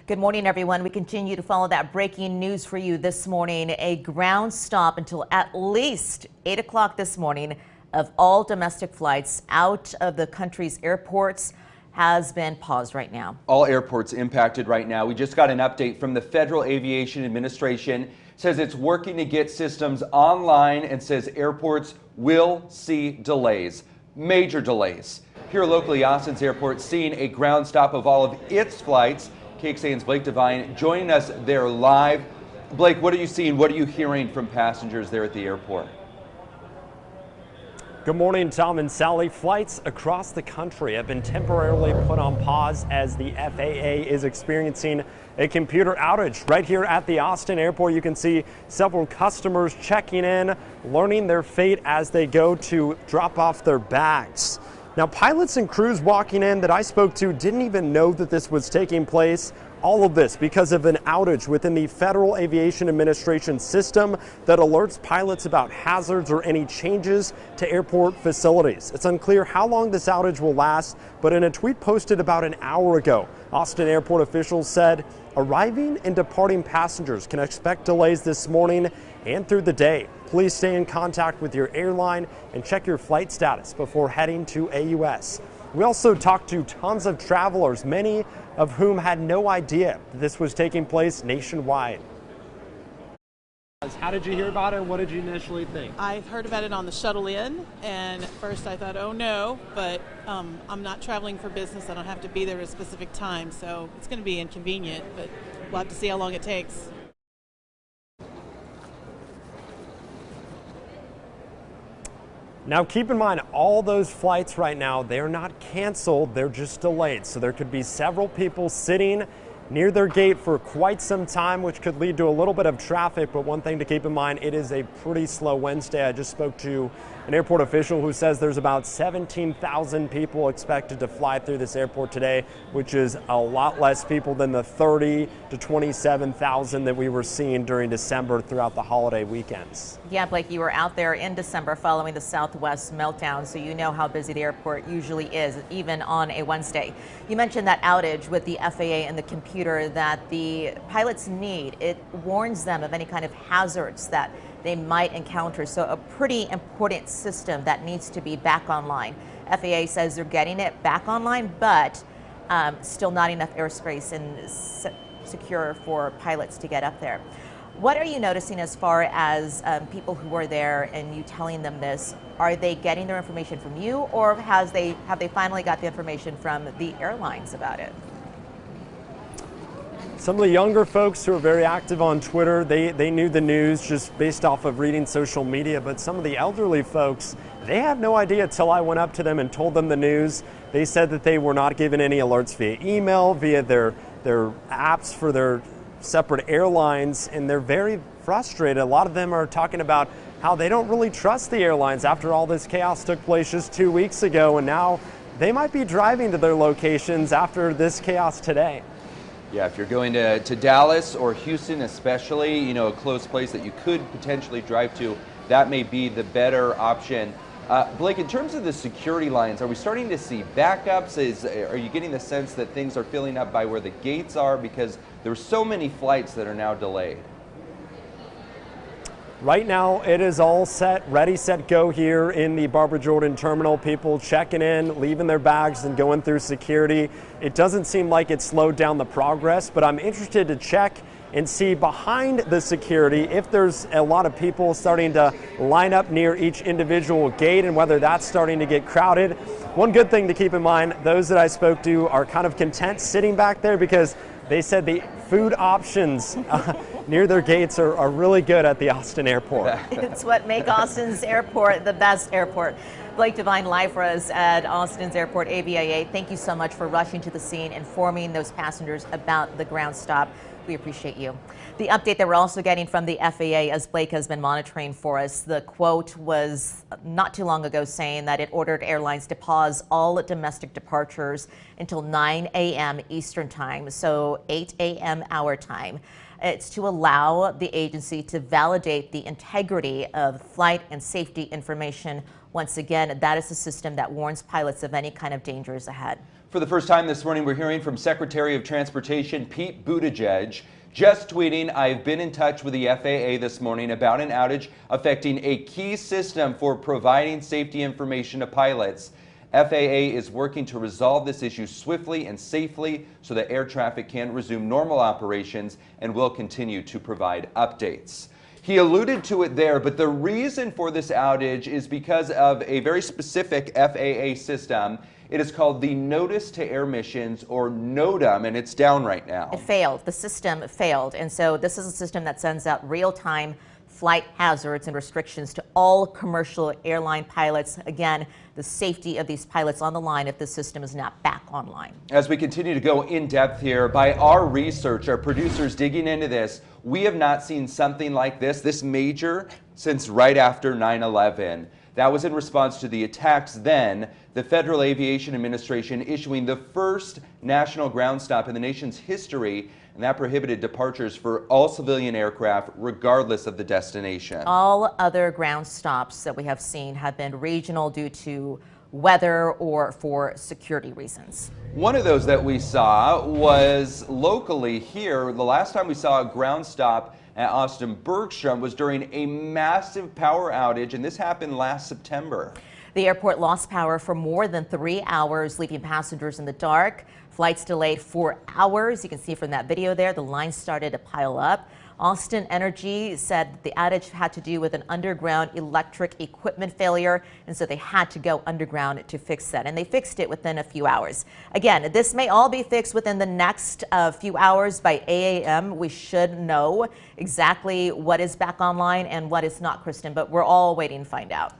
Good morning, everyone. We continue to follow that breaking news for you this morning. A ground stop until at least 8 o'clock this morning of all domestic flights out of the country's airports has been paused right now. All airports impacted right now. We just got an update from the Federal Aviation Administration. It says it's working to get systems online and says airports will see delays, major delays. Here locally, Austin's airport seeing a ground stop of all of its flights. KXAN's Blake Devine joining us there live. Blake, what are you seeing? What are you hearing from passengers there at the airport? Good morning, Tom and Sally. Flights across the country have been temporarily put on pause as the FAA is experiencing a computer outage. Right here at the Austin airport, you can see several customers checking in, learning their fate as they go to drop off their bags. Now, pilots and crews walking in that I spoke to didn't even know that this was taking place. All of this because of an outage within the Federal Aviation Administration system that alerts pilots about hazards or any changes to airport facilities. It's unclear how long this outage will last, but in a tweet posted about an hour ago, Austin airport officials said arriving and departing passengers can expect delays this morning and through the day. Please stay in contact with your airline and check your flight status before heading to AUS. We also talked to tons of travelers, many of whom had no idea that this was taking place nationwide. How did you hear about it and what did you initially think? I heard about it on the shuttle in, and at first I thought, oh no, but I'm not traveling for business. I don't have to be there at a specific time, so it's going to be inconvenient, but we'll have to see how long it takes. Now keep in mind, all those flights right now, they're not canceled, they're just delayed. So there could be several people sitting near their gate for quite some time, which could lead to a little bit of traffic. But one thing to keep in mind, it is a pretty slow Wednesday. I just spoke to an airport official who says there's about 17,000 people expected to fly through this airport today, which is a lot less people than the 30 to 27,000 that we were seeing during December throughout the holiday weekends. Yeah, Blake, you were out there in December following the Southwest meltdown, so you know how busy the airport usually is, even on a Wednesday. You mentioned that outage with the FAA and the computer that the pilots need. It warns them of any kind of hazards that they might encounter, so a pretty important system that needs to be back online. FAA says they're getting it back online, but still not enough airspace and secure for pilots to get up there. What are you noticing as far as people who are there and you telling them this? Are they getting their information from you, or have they finally got the information from the airlines about it? Some of the younger folks who are very active on Twitter, they knew the news just based off of reading social media, but some of the elderly folks, they had no idea until I went up to them and told them the news. They said that they were not given any alerts via email, via their apps for their separate airlines, and they're very frustrated. A lot of them are talking about how they don't really trust the airlines after all this chaos took place just 2 weeks ago, and now they might be driving to their locations after this chaos today. Yeah, if you're going to Dallas or Houston especially, you know, a close place that you could potentially drive to, that may be the better option. Blake, in terms of the security lines, are we starting to see backups? Are you getting the sense that things are filling up by where the gates are? Because there's so many flights that are now delayed. Right now, it is all set, ready, set, go here in the Barbara Jordan terminal. People checking in, leaving their bags and going through security. It doesn't seem like it slowed down the progress, but I'm interested to check and see behind the security if there's a lot of people starting to line up near each individual gate and whether that's starting to get crowded. One good thing to keep in mind, those that I spoke to are kind of content sitting back there because they said the food options near their gates are really good at the Austin airport. It's what makes Austin's airport the best airport. Blake Devine live for us at Austin's airport, AVIA. Thank you so much for rushing to the scene, informing those passengers about the ground stop. We appreciate you. The update that we're also getting from the FAA, as Blake has been monitoring for us, the quote was not too long ago saying that it ordered airlines to pause all domestic departures until 9 a.m. Eastern time, so 8 a.m. our time. It's to allow the agency to validate the integrity of flight and safety information. Once again, that is a system that warns pilots of any kind of dangers ahead. For the first time this morning, we're hearing from Secretary of Transportation Pete Buttigieg, just tweeting, "I've been in touch with the FAA this morning about an outage affecting a key system for providing safety information to pilots. FAA is working to resolve this issue swiftly and safely so that air traffic can resume normal operations and will continue to provide updates." He alluded to it there, but the reason for this outage is because of a very specific FAA system. It is called the Notice to Air Missions, or NOTAM, and it's down right now. It failed. The system failed. And so this is a system that sends out real-time flight hazards and restrictions to all commercial airline pilots. Again, the safety of these pilots on the line if the system is not back online. As we continue to go in depth here, by our research, our producers digging into this, we have not seen something like this major, since right after 9/11. That was in response to the attacks then, the Federal Aviation Administration issuing the first national ground stop in the nation's history, and that prohibited departures for all civilian aircraft regardless of the destination. All other ground stops that we have seen have been regional due to weather or for security reasons. One of those that we saw was locally here. The last time we saw a ground stop at Austin-Bergstrom was during a massive power outage, and this happened last September. The airport lost power for more than 3 hours, leaving passengers in the dark. Flights delayed for hours. You can see from that video there, the line started to pile up. Austin Energy said the outage had to do with an underground electric equipment failure, and so they had to go underground to fix that, and they fixed it within a few hours. Again, this may all be fixed within the next few hours. By 8 a.m. we should know exactly what is back online and what is not, Kristen, but we're all waiting to find out.